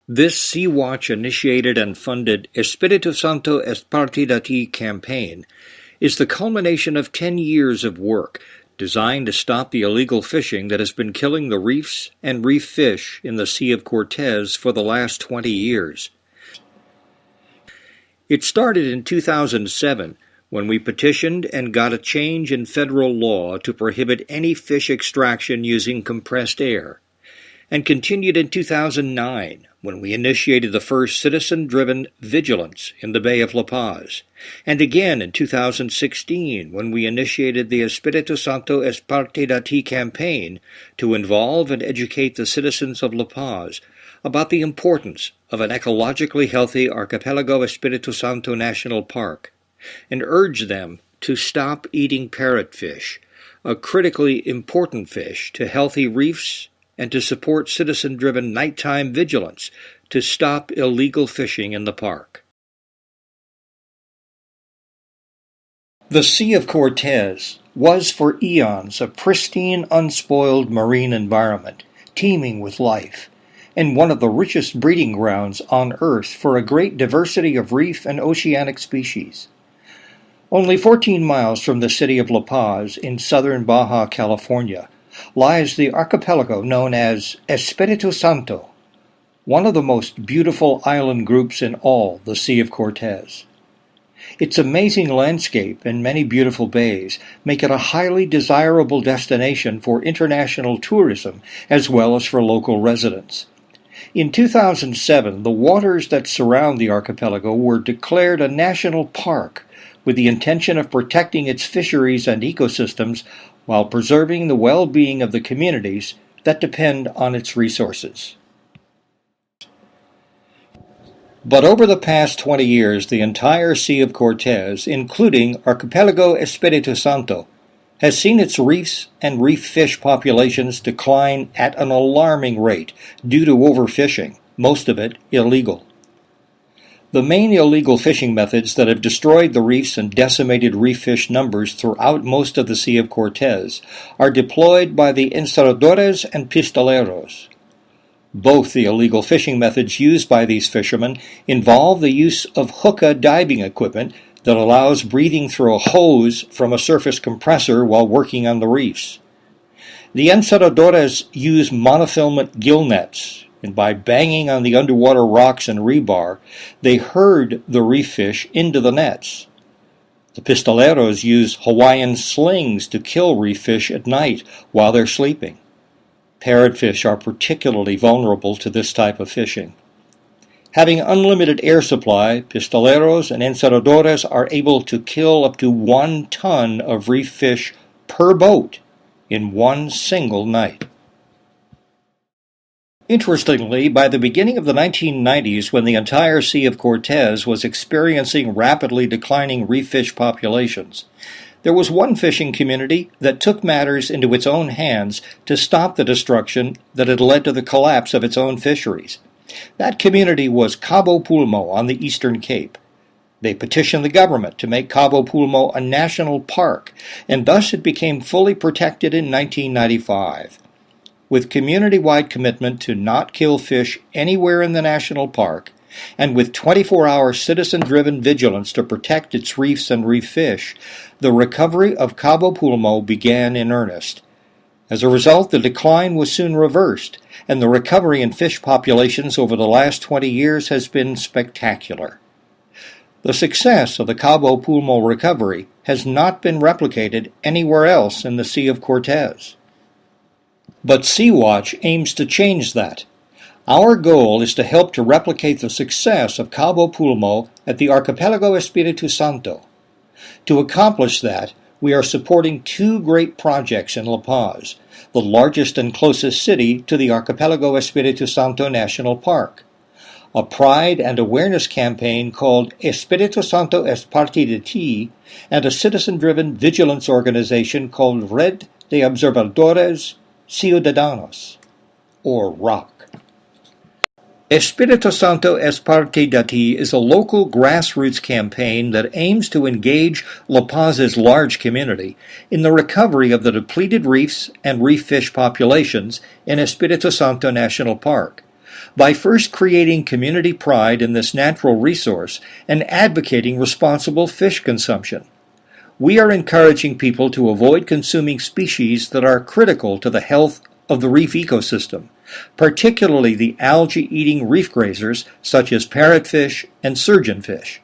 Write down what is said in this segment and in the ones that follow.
This SeaWatch initiated and funded Espiritu Santo Parte campaign is the culmination of 10 years of work designed to stop the illegal fishing that has been killing the reefs and reef fish in the Sea of Cortez for the last 20 years. It started in 2007 when we petitioned and got a change in federal law to prohibit any fish extraction using compressed air, and continued in 2009 when we initiated the first citizen-driven vigilance in the Bay of La Paz, and again in 2016 when we initiated the Espiritu Santo Parte campaign to involve and educate the citizens of La Paz about the importance of an ecologically healthy archipelago Espiritu Santo National Park, and urge them to stop eating parrotfish, a critically important fish to healthy reefs, and to support citizen-driven nighttime vigilance to stop illegal fishing in the park. The Sea of Cortez was for eons a pristine, unspoiled marine environment, teeming with life, and one of the richest breeding grounds on Earth for a great diversity of reef and oceanic species. Only 14 miles from the city of La Paz in southern Baja California lies the archipelago known as Espiritu Santo, one of the most beautiful island groups in all the Sea of Cortez. Its amazing landscape and many beautiful bays make it a highly desirable destination for international tourism as well as for local residents. In 2007, the waters that surround the archipelago were declared a national park with the intention of protecting its fisheries and ecosystems while preserving the well-being of the communities that depend on its resources. But over the past 20 years, the entire Sea of Cortez, including Archipelago Espiritu Santo, has seen its reefs and reef fish populations decline at an alarming rate due to overfishing, most of it illegal. The main illegal fishing methods that have destroyed the reefs and decimated reef fish numbers throughout most of the Sea of Cortez are deployed by the encierradores and pistoleros. Both the illegal fishing methods used by these fishermen involve the use of hookah diving equipment that allows breathing through a hose from a surface compressor while working on the reefs. The encierradores use monofilament gill nets, and by banging on the underwater rocks and rebar, they herd the reef fish into the nets. The pistoleros use Hawaiian slings to kill reef fish at night while they're sleeping. Parrotfish are particularly vulnerable to this type of fishing. Having unlimited air supply, pistoleros and encierradores are able to kill up to 1 ton of reef fish per boat in one single night. Interestingly, by the beginning of the 1990s, when the entire Sea of Cortez was experiencing rapidly declining reef fish populations, there was one fishing community that took matters into its own hands to stop the destruction that had led to the collapse of its own fisheries. That community was Cabo Pulmo on the Eastern Cape. They petitioned the government to make Cabo Pulmo a national park, and thus it became fully protected in 1995. With community-wide commitment to not kill fish anywhere in the national park, and with 24-hour citizen-driven vigilance to protect its reefs and reef fish, the recovery of Cabo Pulmo began in earnest. As a result, the decline was soon reversed, and the recovery in fish populations over the last 20 years has been spectacular. The success of the Cabo Pulmo recovery has not been replicated anywhere else in the Sea of Cortez. But SeaWatch aims to change that. Our goal is to help to replicate the success of Cabo Pulmo at the Archipelago Espiritu Santo. To accomplish that, we are supporting 2 great projects in La Paz, the largest and closest city to the Archipelago Espiritu Santo National Park. A pride and awareness campaign called Espiritu Santo Parte, and a citizen-driven vigilance organization called Red de Observadores Ciudadanos, or ROC. Espiritu Santo Parte is a local grassroots campaign that aims to engage La Paz's large community in the recovery of the depleted reefs and reef fish populations in Espiritu Santo National Park, by first creating community pride in this natural resource and advocating responsible fish consumption. We are encouraging people to avoid consuming species that are critical to the health of the reef ecosystem, particularly the algae-eating reef grazers such as parrotfish and surgeonfish.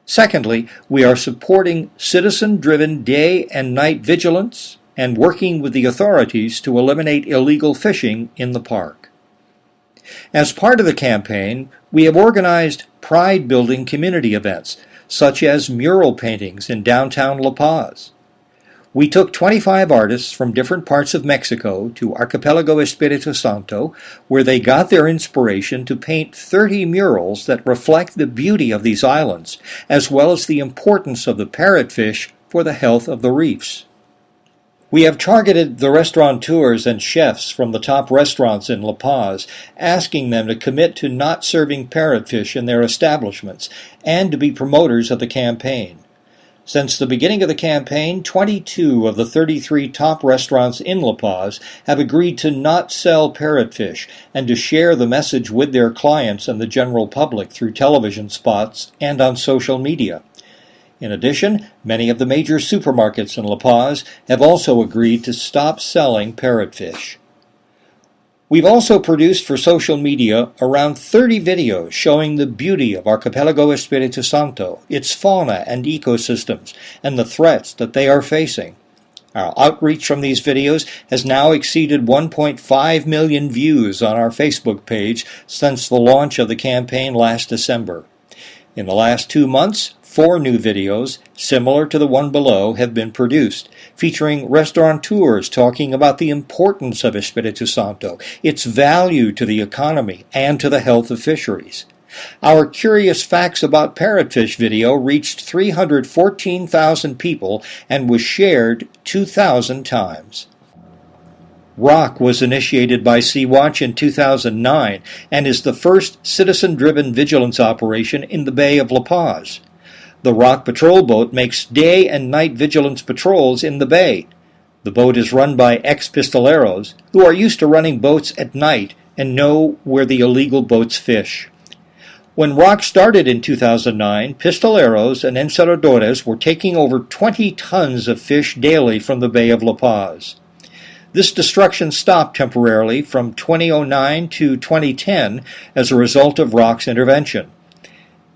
Secondly, we are supporting citizen-driven day and night vigilance and working with the authorities to eliminate illegal fishing in the park. As part of the campaign, we have organized pride-building community events, such as mural paintings in downtown La Paz. We took 25 artists from different parts of Mexico to Archipelago Espiritu Santo, where they got their inspiration to paint 30 murals that reflect the beauty of these islands, as well as the importance of the parrotfish for the health of the reefs. We have targeted the restaurateurs and chefs from the top restaurants in La Paz, asking them to commit to not serving parrotfish in their establishments and to be promoters of the campaign. Since the beginning of the campaign, 22 of the 33 top restaurants in La Paz have agreed to not sell parrotfish and to share the message with their clients and the general public through television spots and on social media. In addition, many of the major supermarkets in La Paz have also agreed to stop selling parrotfish. We've also produced for social media around 30 videos showing the beauty of Archipelago Espiritu Santo, its fauna and ecosystems, and the threats that they are facing. Our outreach from these videos has now exceeded 1.5 million views on our Facebook page since the launch of the campaign last December. In the last 2 months, 4 new videos, similar to the one below, have been produced, featuring restaurateurs talking about the importance of Espiritu Santo, its value to the economy and to the health of fisheries. Our Curious Facts About Parrotfish video reached 314,000 people and was shared 2,000 times. ROC was initiated by SeaWatch in 2009 and is the first citizen-driven vigilance operation in the Bay of La Paz. The ROC patrol boat makes day and night vigilance patrols in the bay. The boat is run by ex-pistoleros who are used to running boats at night and know where the illegal boats fish. When ROC started in 2009, pistoleros and enceradores were taking over 20 tons of fish daily from the Bay of La Paz. This destruction stopped temporarily from 2009 to 2010 as a result of ROC's intervention.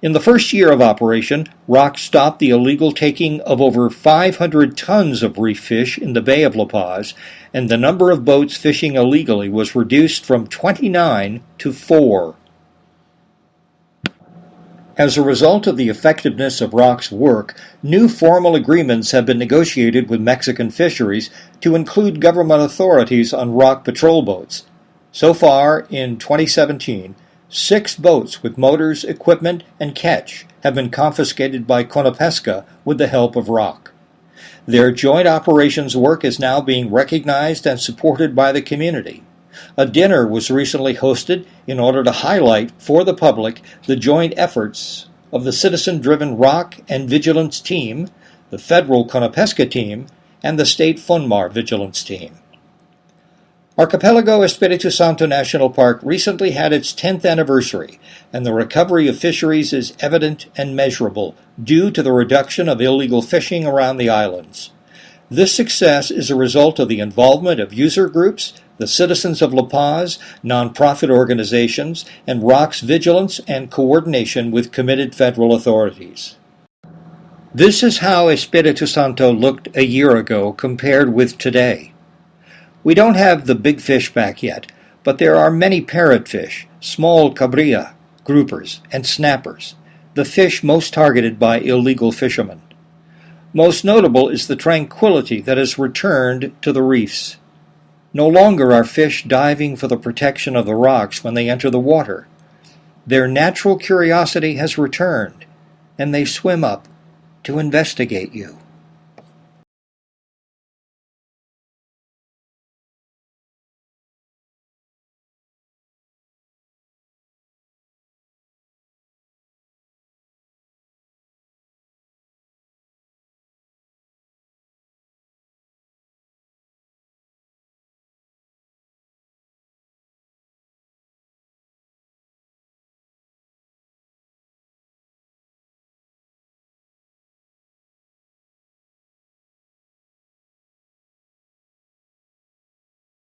In the first year of operation, ROC stopped the illegal taking of over 500 tons of reef fish in the Bay of La Paz, and the number of boats fishing illegally was reduced from 29 to 4. As a result of the effectiveness of ROC's work, new formal agreements have been negotiated with Mexican fisheries to include government authorities on ROC patrol boats. So far, in 2017, 6 boats with motors, equipment, and catch have been confiscated by Conapesca with the help of ROC. Their joint operations work is now being recognized and supported by the community. A dinner was recently hosted in order to highlight for the public the joint efforts of the citizen-driven ROC and Vigilance team, the federal Conapesca team, and the state FUNMAR Vigilance team. Archipelago Espiritu Santo National Park recently had its 10th anniversary, and the recovery of fisheries is evident and measurable due to the reduction of illegal fishing around the islands. This success is a result of the involvement of user groups, the citizens of La Paz, nonprofit organizations, and ROC's vigilance and coordination with committed federal authorities. This is how Espiritu Santo looked a year ago compared with today. We don't have the big fish back yet, but there are many parrotfish, small cabrilla, groupers, and snappers, the fish most targeted by illegal fishermen. Most notable is the tranquility that has returned to the reefs. No longer are fish diving for the protection of the rocks when they enter the water. Their natural curiosity has returned, and they swim up to investigate you.